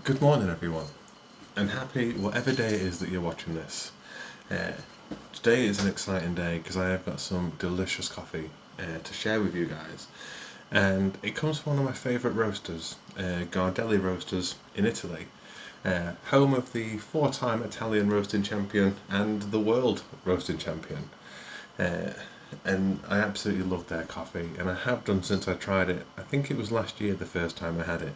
Good morning, everyone, and happy whatever day it is that you're watching this. Uh, Today is an exciting day because I have got some delicious coffee to share with you guys, and it comes from one of my favourite roasters, Gardelli Roasters in Italy, home of the four-time Italian roasting champion and the world roasting champion. Uh, and I absolutely love their coffee, and I have done since I tried it. I think it was last year the first time I had it.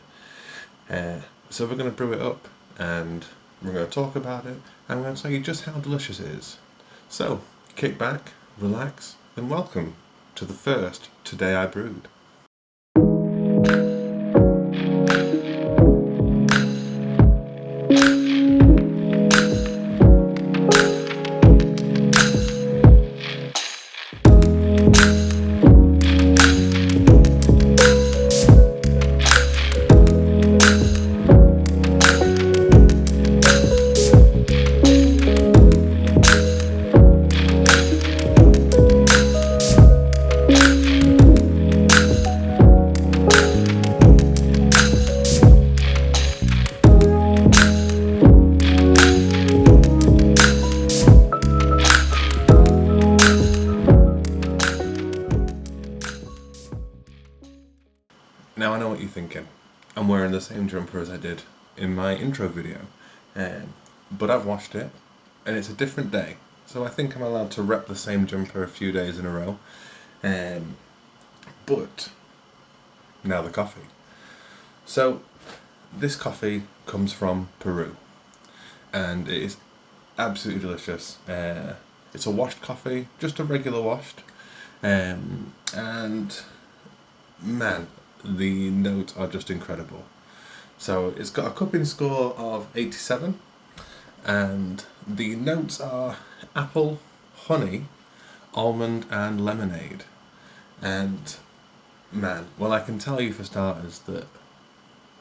Uh, so we're going to brew it up and we're going to talk about it. I'm going to tell you just how delicious it is. So kick back, relax, and welcome to the first Today I Brewed. Now I know what you're thinking. I'm wearing the same jumper as I did in my intro video, but I've washed it and it's a different day. So I think I'm allowed to rep the same jumper a few days in a row. Um, but now the coffee. So this coffee comes from Peru and it is absolutely delicious. It's a washed coffee, just a regular washed, and man, the notes are just incredible. So it's got a cupping score of 87, and the notes are apple, honey, almond, and lemonade. And man, well, I can tell you for starters that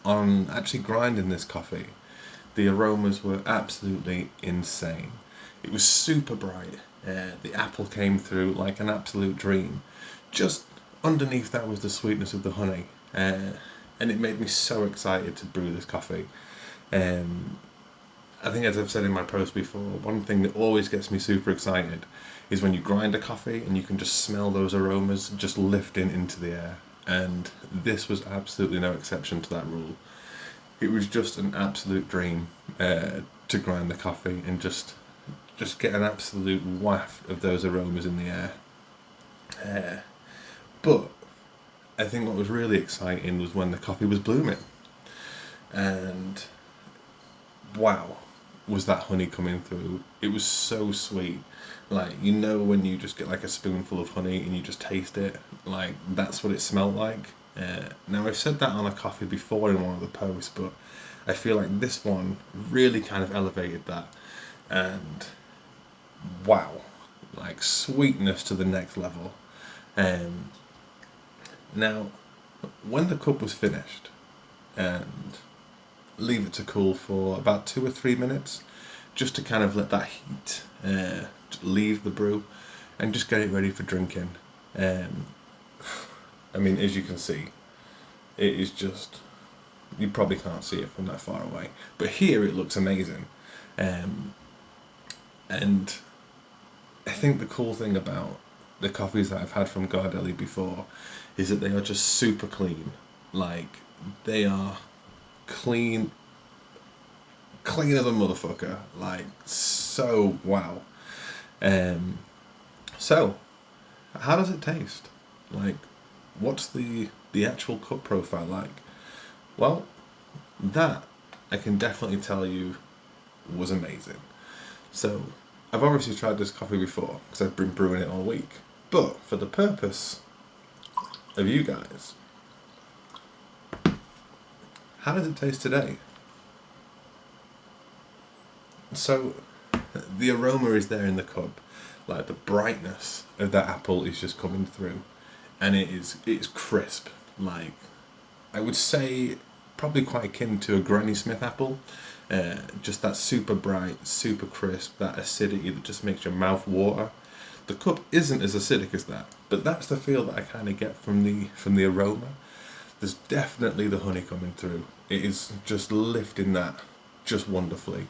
on actually grinding this coffee, the aromas were absolutely insane. It was super bright. The apple came through like an absolute dream. Just underneath that was the sweetness of the honey, and it made me so excited to brew this coffee. I think, as I've said in my post before, one thing that always gets me super excited is when you grind a coffee and you can just smell those aromas just lifting into the air. And this was absolutely no exception to that rule. It was just an absolute dream to grind the coffee and just get an absolute waft of those aromas in the air. But I think what was really exciting was when the coffee was blooming. And wow, was that honey coming through. It was so sweet. Like, you know, when you just get like a spoonful of honey and you just taste it, like that's what it smelled like. Now, I've said that on a coffee before in one of the posts, but I feel like this one really kind of elevated that. And wow, like sweetness to the next level. Now, when the cup was finished, and leave it to cool for about 2 or 3 minutes, just to kind of let that heat leave the brew, and just get it ready for drinking. I mean, as you can see, it is just, you probably can't see it from that far away, but here it looks amazing. And I think the cool thing about the coffees that I've had from Gardelli before is that they are just super clean. Like, they are clean, cleaner than motherfucker. Like, so wow. So, how does it taste? Like, what's the actual cup profile like? Well, that I can definitely tell you was amazing. So, I've obviously tried this coffee before because I've been brewing it all week. But for the purpose of you guys, how does it taste today? So, the aroma is there in the cup, like the brightness of that apple is just coming through, and it's crisp. Like, I would say probably quite akin to a Granny Smith apple. Just that super bright, super crisp, that acidity that just makes your mouth water. The cup isn't as acidic as that, but that's the feel that I kind of get from the aroma. There's definitely the honey coming through. It is just lifting that just wonderfully.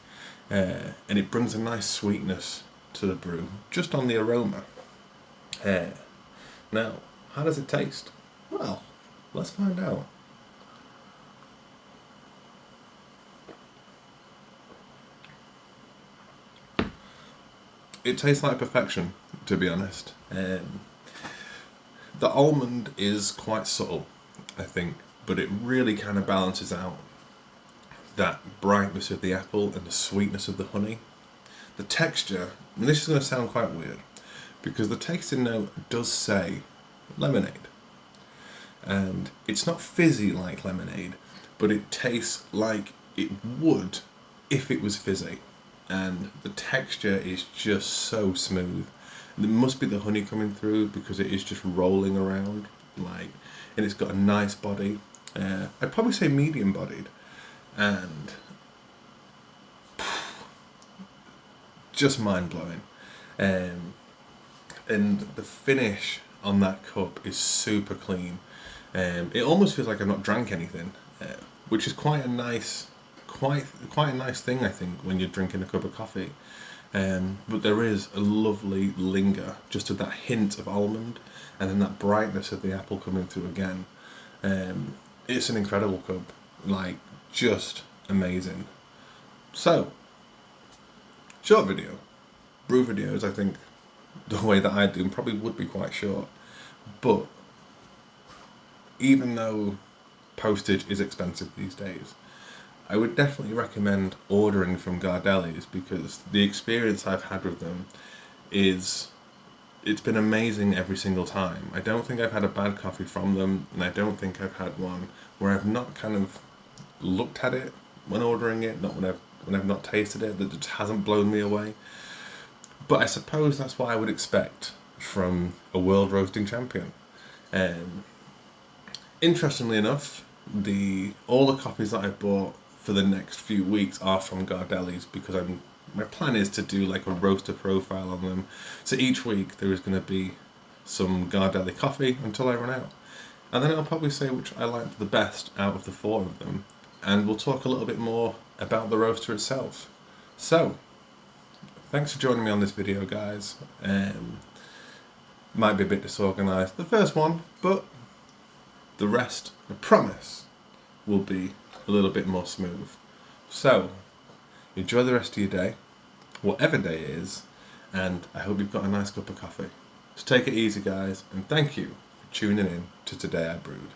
And it brings a nice sweetness to the brew, just on the aroma. Now, how does it taste? Well, let's find out. It tastes like perfection, to be honest. The almond is quite subtle, I think, but it really kind of balances out that brightness of the apple and the sweetness of the honey. The texture, and this is going to sound quite weird, because the tasting note does say lemonade. And it's not fizzy like lemonade, but it tastes like it would if it was fizzy. And the texture is just so smooth. And it must be the honey coming through because it is just rolling around, and it's got a nice body. I'd probably say medium bodied, and just mind blowing. And the finish on that cup is super clean. It almost feels like I've not drank anything, which is quite a nice thing, I think, when you're drinking a cup of coffee. But there is a lovely linger, just of that hint of almond, and then that brightness of the apple coming through again. It's an incredible cup, just amazing. So, short video. Brew videos, I think, the way that I do them probably would be quite short. But even though postage is expensive these days, I would definitely recommend ordering from Gardelli's, because the experience I've had with them it's been amazing every single time. I don't think I've had a bad coffee from them, and I don't think I've had one where I've not kind of looked at it when ordering it, not when I've not tasted it, that just hasn't blown me away. But I suppose that's what I would expect from a world roasting champion. Interestingly enough, all the coffees that I've bought for the next few weeks are from Gardelli's, because my plan is to do like a roaster profile on them. So each week there is going to be some Gardelli coffee until I run out. And then I'll probably say which I liked the best out of the 4 of them. And we'll talk a little bit more about the roaster itself. So, thanks for joining me on this video, guys. Might be a bit disorganised, the first one, but the rest, I promise, will be a little bit more smooth. So, enjoy the rest of your day, whatever day it is, and I hope you've got a nice cup of coffee. So take it easy, guys, and thank you for tuning in to Today I Brewed.